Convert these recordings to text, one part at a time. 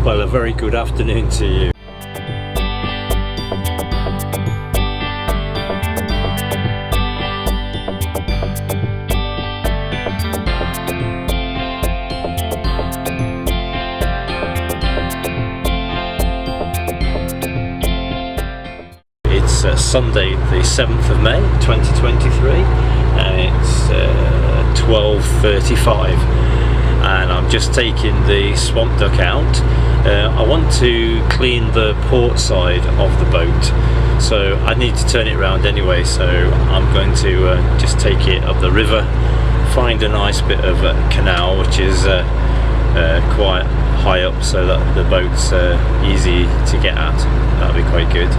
Well, a very good afternoon to you. It's Sunday the 7th of May 2023 and it's 12:35 and I'm just taking the swamp duck out. I want to clean the port side of the boat, so I need to turn it around anyway, so I'm going to just take it up the river, find a nice bit of canal which is quite high up so that the boat's easy to get at. That'll be quite good.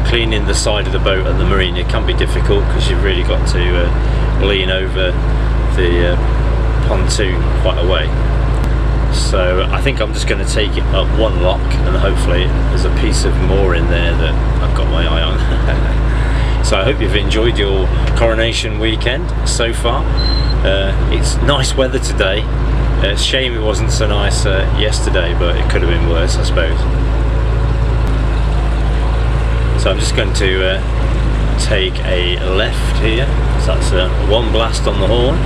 Cleaning the side of the boat at the marina can be difficult because you've really got to lean over the pontoon quite a way. So I think I'm just going to take it up one lock and hopefully there's a piece of mooring there that I've got my eye on. So I hope you've enjoyed your coronation weekend so far. It's nice weather today. It's a shame it wasn't so nice yesterday, but it could have been worse, I suppose. So I'm just going to take a left here. So that's one blast on the horn.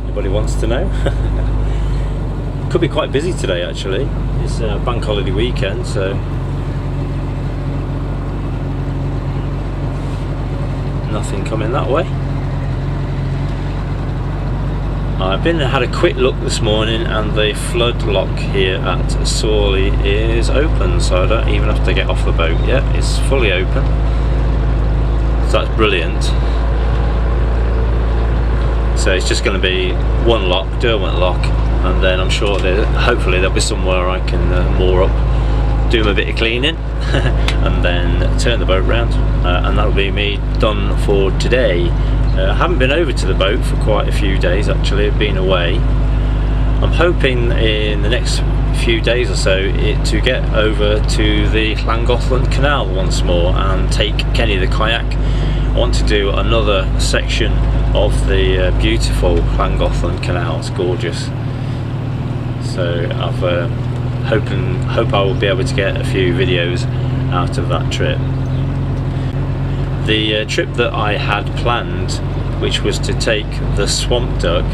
Anybody wants to know? Could be quite busy today actually. It's a bank holiday weekend, so nothing coming that way. I've had a quick look this morning and the flood lock here at Sawley is open, so I don't even have to get off the boat yet. It's fully open, so that's brilliant. So it's just going to be one lock, Derwent lock, and then I'm sure hopefully there'll be somewhere I can moor up, do a bit of cleaning and then turn the boat round, and that'll be me done for today. I haven't been over to the boat for quite a few days actually. I've been away. I'm hoping in the next few days or so to get over to the Llangollen Canal once more and take Kenny the kayak. I want to do another section of the beautiful Llangollen Canal. It's gorgeous. So I've hope I will be able to get a few videos out of that trip. The trip that I had planned, which was to take the swamp duck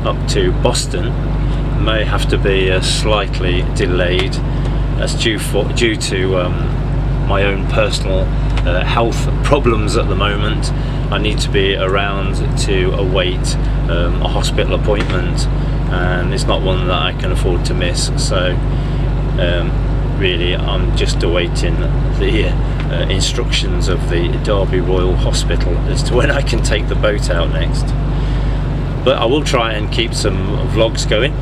up to Boston, may have to be slightly delayed. That's due to my own personal health problems at the moment. I need to be around to await a hospital appointment, and it's not one that I can afford to miss, so really I'm just awaiting the instructions of the Derby Royal Hospital as to when I can take the boat out next. But I will try and keep some vlogs going.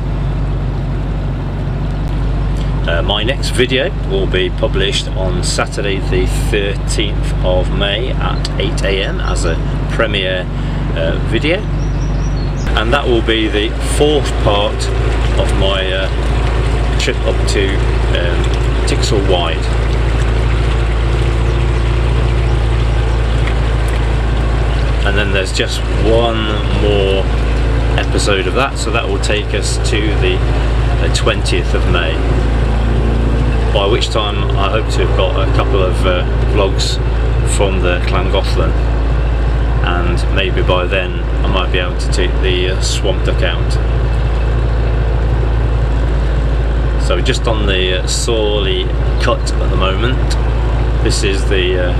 My next video will be published on Saturday the 13th of May at 8 AM as a premiere video, and that will be the fourth part of my trip up to Tixall Wide. And then there's just one more episode of that, so that will take us to the 20th of May, by which time I hope to have got a couple of vlogs from the Llangollen, and maybe by then I might be able to take the swamp duck out. So just on the Sawley cut at the moment. This is the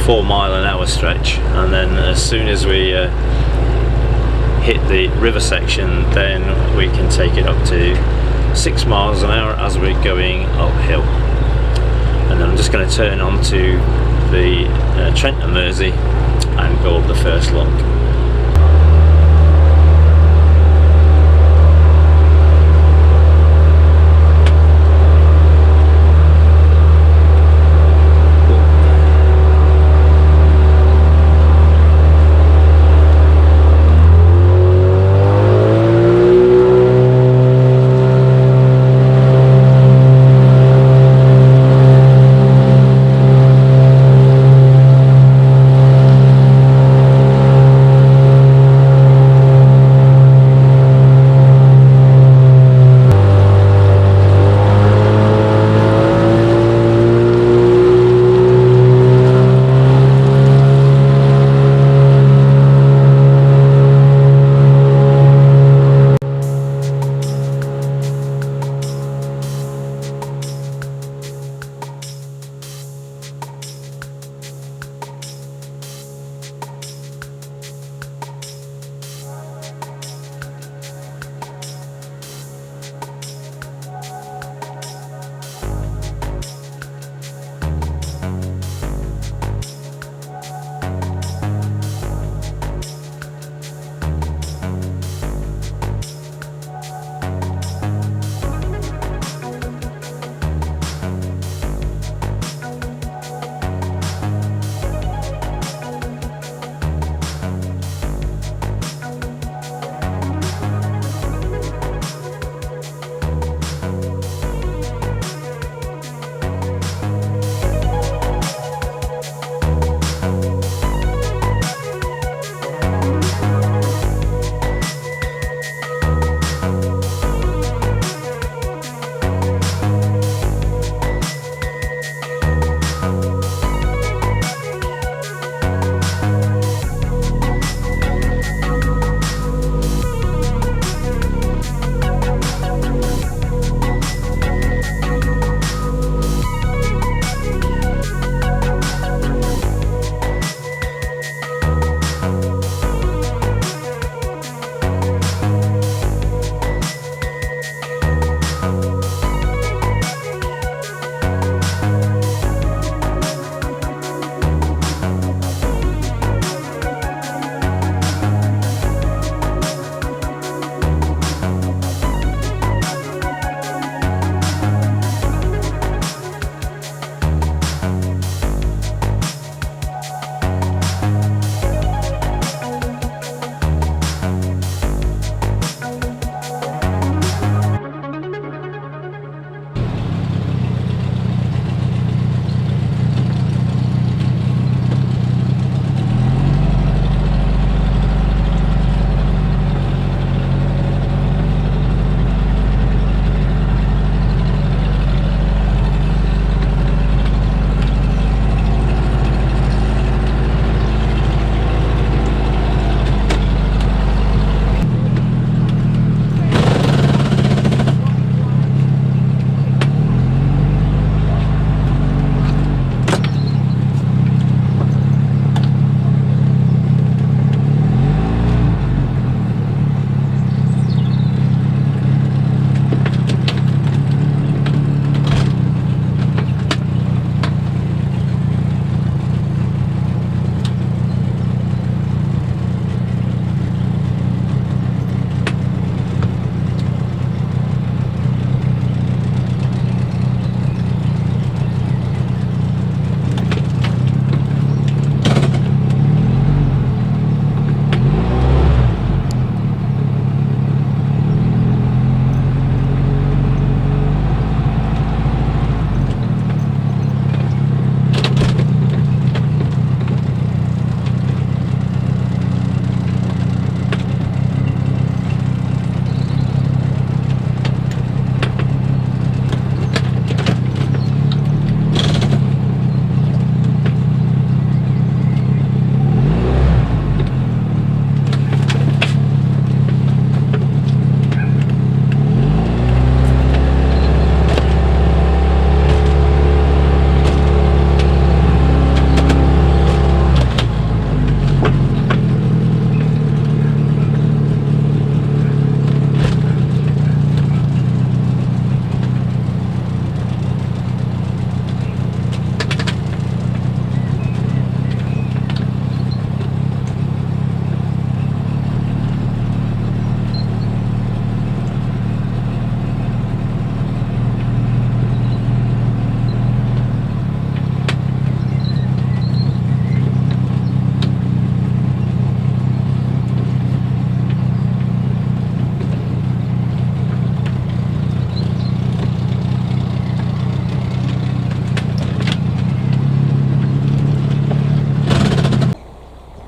4 mile an hour stretch, and then as soon as we hit the river section, then we can take it up to 6 miles an hour as we're going uphill. And then I'm just going to turn onto the Trent and Mersey and go up the first lock.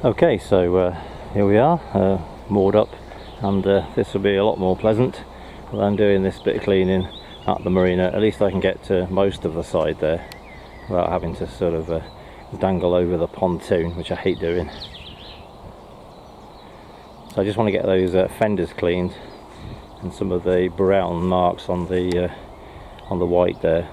Okay, so here we are, moored up, and this will be a lot more pleasant than doing this bit of cleaning at the marina. At least I can get to most of the side there without having to sort of dangle over the pontoon, which I hate doing. So I just want to get those fenders cleaned and some of the brown marks on the white there.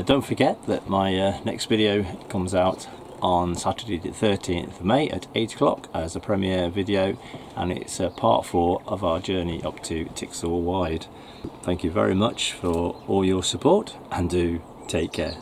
Don't forget that my next video comes out on Saturday the 13th of May at 8 o'clock as a premiere video, and it's part 4 of our journey up to Tixall Wide. Thank you very much for all your support, and do take care.